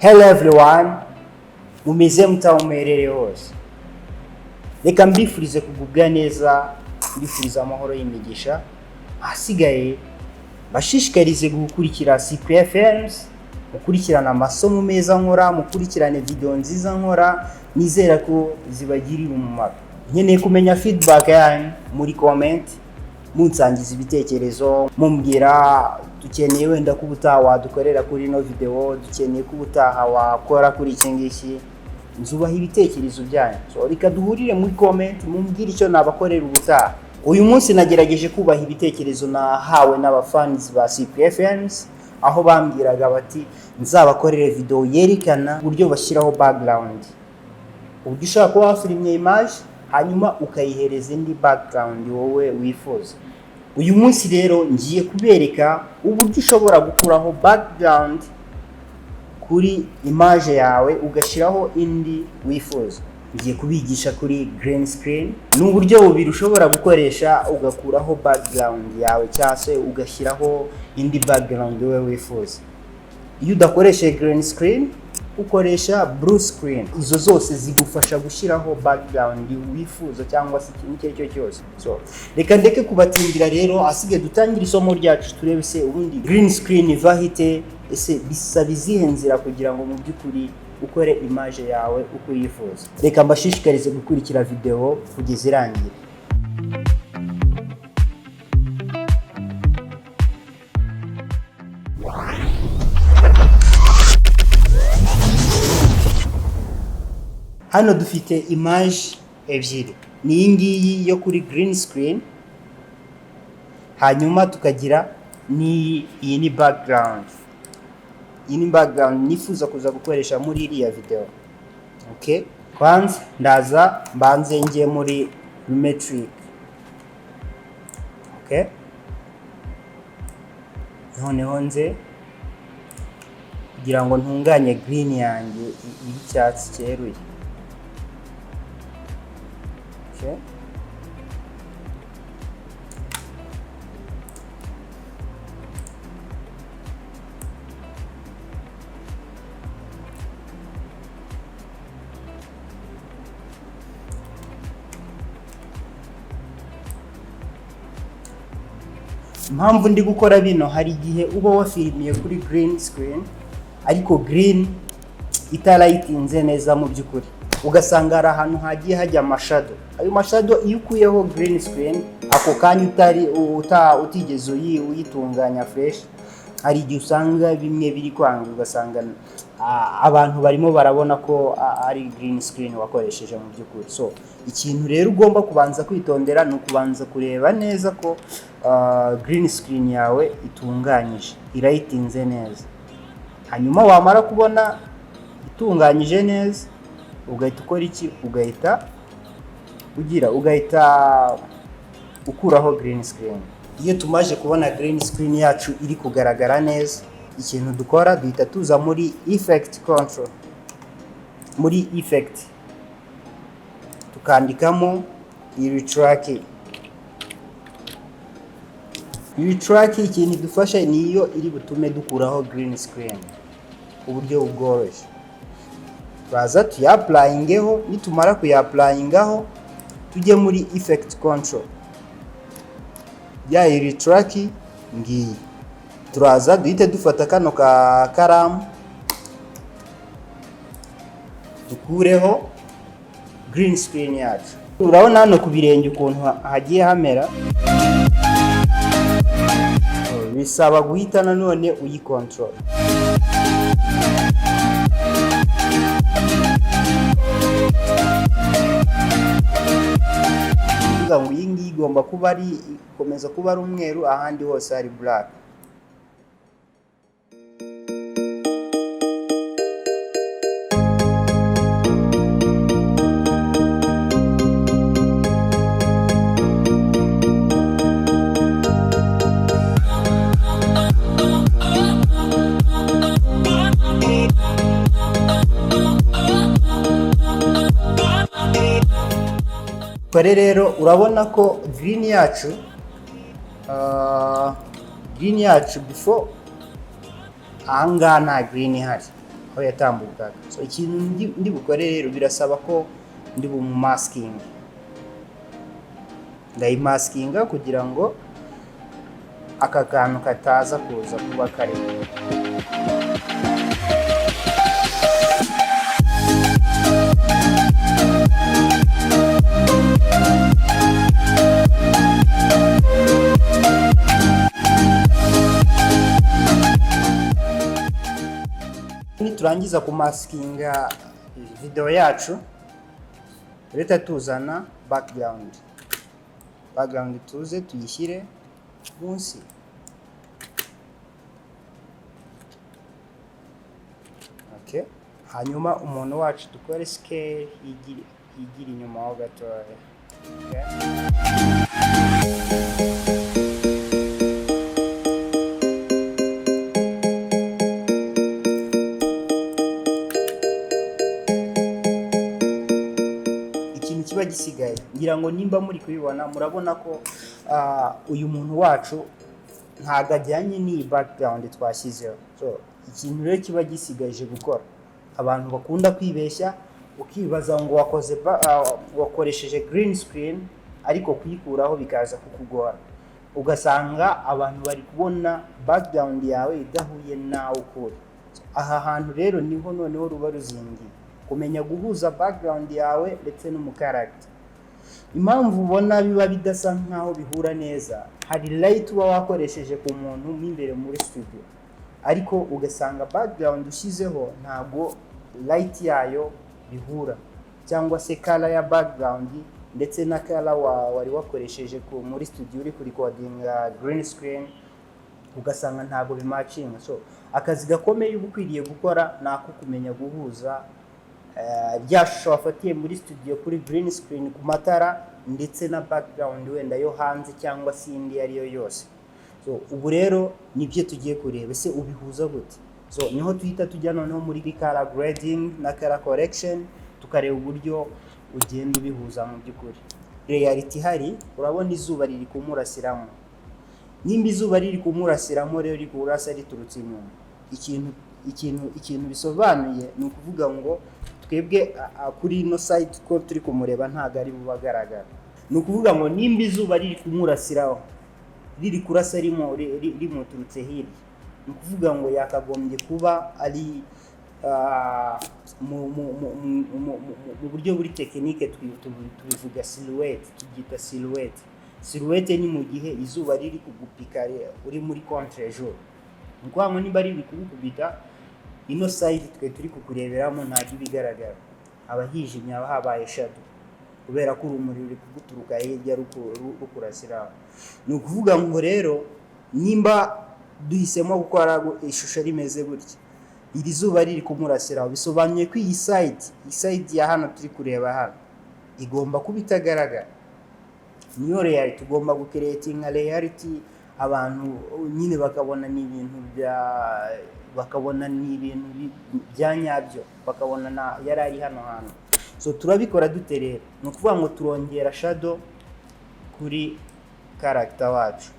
Hello everyone, mumeze mutawumerere hose. Reka mbifurize kugubwa neza, mbifuriza amahoro y'imigisha. Ahasigaye bashishikarize gukurikira Cyprien Films, mukurikirana amasomo meza nkora, mukurikirane video nziza nkora, nizera ko zibagirira umumaro. Nkeneye kumenya feedback yanyu muri comment, munsangiza ibitekerezo, mumbwira dukeneye wenda ko ubutaha dukorera kuri no video, dukeneye ko ubutaha wakora kuri iki ngiki, nzubaha ibitekerezo byanyu. So reka duhurire muri comment, mumbwire icyo nabakorera ubutaha. Uyu munsi nagerageje kubaha ibitekerezo nahawe n'abafans ba Cyprien Films, aho bambwiraga bati nzabakorere video yerekana uburyo bashyiraho background, uburyo ushaka kuba wafilmye image hanyuma ukayihereza indi background wowe wifuza. Uyu munsi rero ngiye kubereka uburyo ushobora gukuraho background kuri image yawe ugashyiraho indi wifuza. Ngiye kubigisha kuri green screen, n'uburyo bubiri ushobora gukoresha ugakuraho background yawe cyangwa se ugashyiraho indi background wowe wifuza. Iyo udakoresha green screen ukoresha blue screen, izo zose zigufasha gushyiraho background wifuza cyangwa se ikintu icyo cyose. So reka ndeke kubatindira rero, asige dutangira isomo ryacu turebe se ubundi green screen iva hite, ese bisaba izihe nzira kugira ngo mu by'ukuri ukore image yawe uko yifuza. Reka mbashishikarize gukurikira video kugeza irangiye. Hano dufite image ebyiri, ni iyi ngiyi yo kuri green screen, hanyuma tukagira iyi ni background. Iyi ni background nifuza kuza gukoresha muri iriya video. Okay, kwanza ndaza mbanze ngiye muri Lumetric. Okay, noneho nze kugira ngo ntunganye green yanjye y'icyatsi cyeruye. Okay, impamvu ndi gukora bino, hari igihe uba wafilmiye kuri green screen ariko green itarayitinze neza mu by'ukuri, ugasanga hari ahantu hagiye hajya amashadow. Ayo mashadow iyo ukuyeho green screen ako kanya utigeze uyitunganya fresh, hari igihe usanga bimwe biri kwanga, ugasanga abantu barimo barabona ko ari green screen wakoresheje mu by'ukuri. So ikintu rero ugomba kubanza kwitondera ni ukubanza kureba neza ko green screen yawe itunganyije, irayitinze neza. Hanyuma wamara kubona itunganyije neza, ugahita ukora iki? Ugahita ukuraho green screen. Iyo tumaje kubona green screen yacu iri kugaragara neza, ikintu dukora duhita tuza muri effect control. Muri effect tukandikamo retrack. Retrack ikintu dufasha niyo iri butume dukuraho green screen uburyo bworoshye. Baza tuyapplyingeho, nitumara kuyapplyingaho tujye muri effect control ya retrack ngiyi. Turaza duhite dufata kano ka karamu dukureho green screen yacu. Urabona hano ku birenge ukuntu hagiye hamera, bisaba guhita nanone uyikontrol. Ngo iyi ngiyi igomba kuba ari ikomeza kuba ari umweru, ahandi hose ari black. Kore rero urabona ko green yacu before ahangaha nta green ihari, aho yatambukaga. So ikintu ndi bukore rero birasaba ko ndi bumasking, ndayimaskinga kugira ngo aka kantu kataza kuza kuba karimo. Turangiza kumaskinga video yacu, leta tuzana background tuze tuyishyire munsi. Okay, hanyuma umuntu wacu dukore scale yigira inyuma ho gatoya. Okay. Kiba gisigaye ngira ngo nimba muri kubibona murabona ko uyu muntu wacu ntago ajyanye ni background twashyizeho. So ikintu rero kiba gisigaje gukora, abantu bakunda kwibeshya ukibaza ngo wakoresheje green screen ariko kuyikuraho bikaza kukugora, ugasanga abantu bari kubona background yawe idahuye nawe ukuri. Aha hantu rero niho noneho ruba ruzingiye, kumenya guhuza background yawe ndetse n'umukaracter. Impamvu ubona biba bidasa nkaho bihura neza, hari light uba wakoresheje ku muntu mwimbere muri studio, ariko ugasanga background ushyizeho ntago light yayo bihura, cyangwa se color ya background ndetse na color wari wakoresheje muri studio uri recording green screen, ugasanga ntago bimatching. So akazi gakomeye ubukwiriye gukora nako kumenya guhuza rya shusho wafatiye muri studio kuri green screen ku matara ndetse na background wenda yo hanze cyangwa se indi ariyo yose. So ubu rero nibyo tugiye kureba, ese ubihuza gute. So niho tuhita tujya noneho muri color grading na color correction, tukareba uburyo ugenda ubihuza mu by'ukuri. Reality hari, urabona izuba riri kumurasiramo, nimba izuba riri kumurasiramo rero riri kurasa riturutse inyuma, ikintu bisobanuye ni ukuvuga ngo twebwe kuri ino site ko turi kumureba ntago ari bubagaragara. Ni ukuvuga ngo nimba izuba riri kumurasiraho riri kurasa rimuturutse hirya, ni ukuvuga ngo yakagombye kuba ari mu buryo buri tekinike tubivuga silhouette, tubyita silhouette. Silhouette ni mu gihe izuba riri kugupika uri muri contre jour, ni ukuvuga ngo nimba riri kugukubita ino side twe turi kukureberamo ntago bigaragara, abahijimye aba habaye shadow kubera ko urumuri ruri kuguturuka hirya rukurasiraho. Ni ukuvuga ngo rero nimba duhisemo gukora ishusho rimeze gutya, iri zuba riri kumurasiraho, bisobanuye ko iyi side ya hano turi kureba hano igomba kuba itagaragara. Niyo reality tugomba gucreatinga reality, abantu nyine bakabona ni ibintu bya nyabyo, bakabona yari ari hano hantu. So turabikora dute rero? Ni ukuvuga ngo turongera shadow kuri character wacu,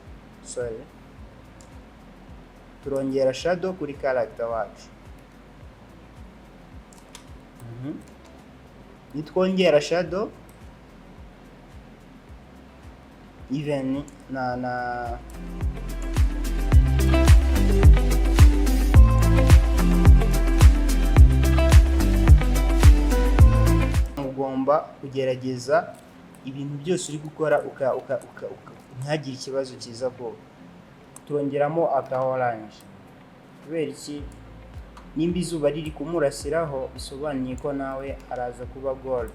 turongera shadow kuri character wacu. Nitwongera shadow even na ugomba kugerageza ibintu byose uri gukora ntihagire ikibazo kiza ko turongeramo aka orange. Kubera iki? Nimba izuba riri kumurasiraho bisobanuye ko nawe araza kuba gold,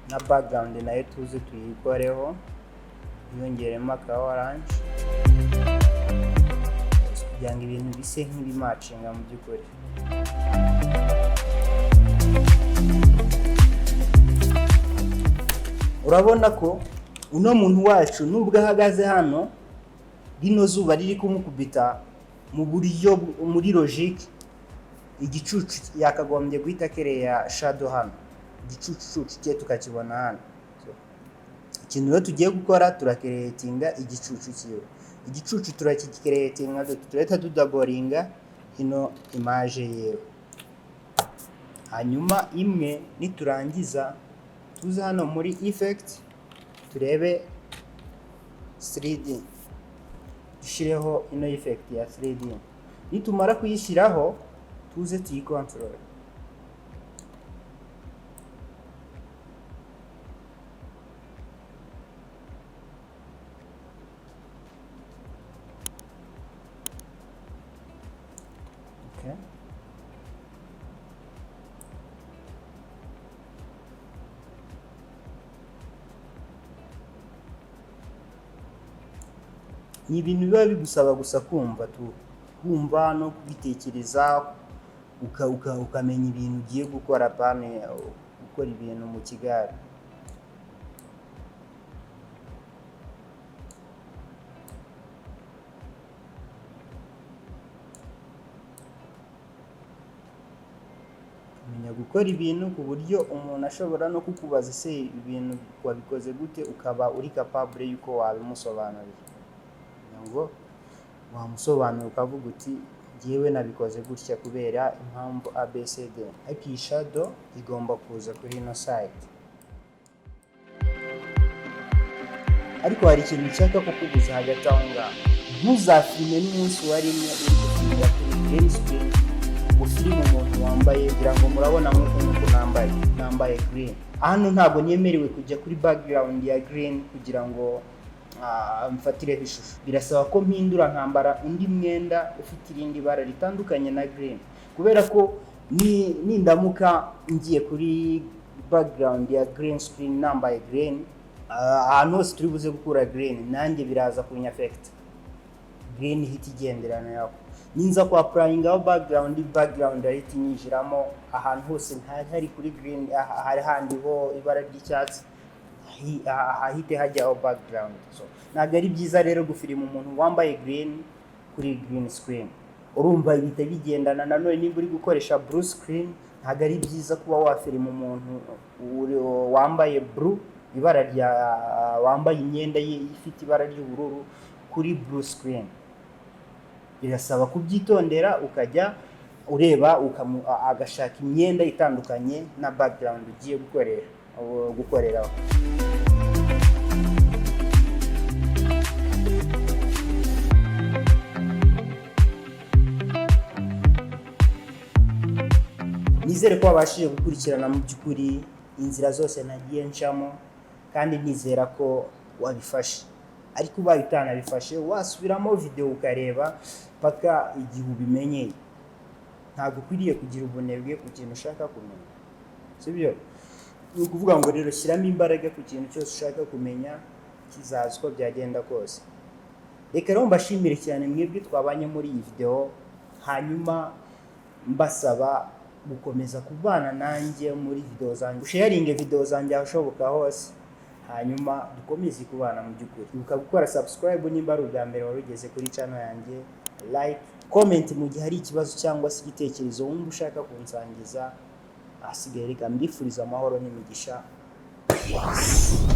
na background nayo tuze tuyikoreho yongeremo aka orange kugira ngo ibintu bise nk'ibimatchinga mu by'ukuri. Urabona ko uno muntu wacu nubwo ahagaze hano, rino zuba riri kumukubita mu buryo muri logique, igicucu yakagombye guhita kereya shadow hano, igicucu cye tukakibona hano. Ikintu rero tugiye gukora turakeretinga igicucu cyiwe, igicucu turakikeretinga tureta tudaboringa ino image yewe. hanyuma imwe niturangiza tuze hano muri effect turebe 3D, dushireho ino effect ya 3D. Nitumara kuyishyiraho tuze tuyikontorore. Okay. Ni ibintu biba bigusaba gusa kumva no kubitekereza ukamenya ibintu ugiye gukora, pane gukora ibintu mu kigare. Kumenya gukora ibintu ku buryo umuntu ashobora no kukubaza se ibintu wabikoze gute, ukaba uri capable yuko wabimusobanurira, ngo wamusobanura ukavuga uti ngewe nabikoze gutya kubera impamvu ABCD. Ariko iyi shadow igomba kuza kuri ino side. Ariko hari ikintu nshaka kukubuza hagati aho ngaho, ntuzafilme n'umunsi wa rimwe uri gufilmira kuri green screen ufilme umuntu wambaye, kugira ngo murabona nk'uko nambaye green. Hano ntabwo nyemerewe kujya kuri background ya green kugira ngo mfatireho ishusho. Birasaba ko mpindura nkambara undi mwenda ufite irindi bara ritandukanye na green, kubera ko nindamuka ngiye kuri background ya green screen nambaye green, ahantu hose turi buze gukura green nanjye biraza kunya affect. Green hit igenderana yako ninza kwa applying aho background ahita inyinjiramo ahantu hose ntari kuri green, hari handiho ibara ry'icyatsi hahite hajyaho background. So ntabwo ari byiza rero gufilima umuntu wambaye green kuri green screen. Urumva bihita bigendana. Nanone niba uri gukoresha blue screen, ntabwo ari byiza kuba wafilima umuntu wambaye blue, ibara rya wambaye imyenda ifite ibara ry'ubururu kuri blue screen. Birasaba kubyitondera, ukajya ureba agashaka imyenda itandukanye na background ugiye gukoreraho. Nizere ko wabashije gukurikirana mu by'ukuri inzira zose nagiye ncamo, kandi nizera ko wabifashe. Ariko ubaye utanabifashe wasubiramo video ukareba paka igihe ubimenyeye. Ntabwo ukwiriye kugira ubunebwe ku kintu ushaka kumenya, sibyo? Ni ukuvuga ngo rero shyiramo imbaraga ku kintu cyose ushaka kumenya, kizaza uko byagenda kose. Reka rero mbashimire cyane mwebwe twabanye muri iyi video, hanyuma mbasaba gukomeza kubana nanjye muri video zanjye, sharinge video zanjye ahashoboka hose, hanyuma dukomeze kubana mu by'ukuri. Ibuka gukora subscribe nimba ari ubwa mbere warugeze kuri channel yanjye, like, comment mu gihe hari ikibazo cyangwa se igitekerezo wumva ushaka kunsangiza. Asigaye reka mbifuriza amahoro n'imigisha. Yes.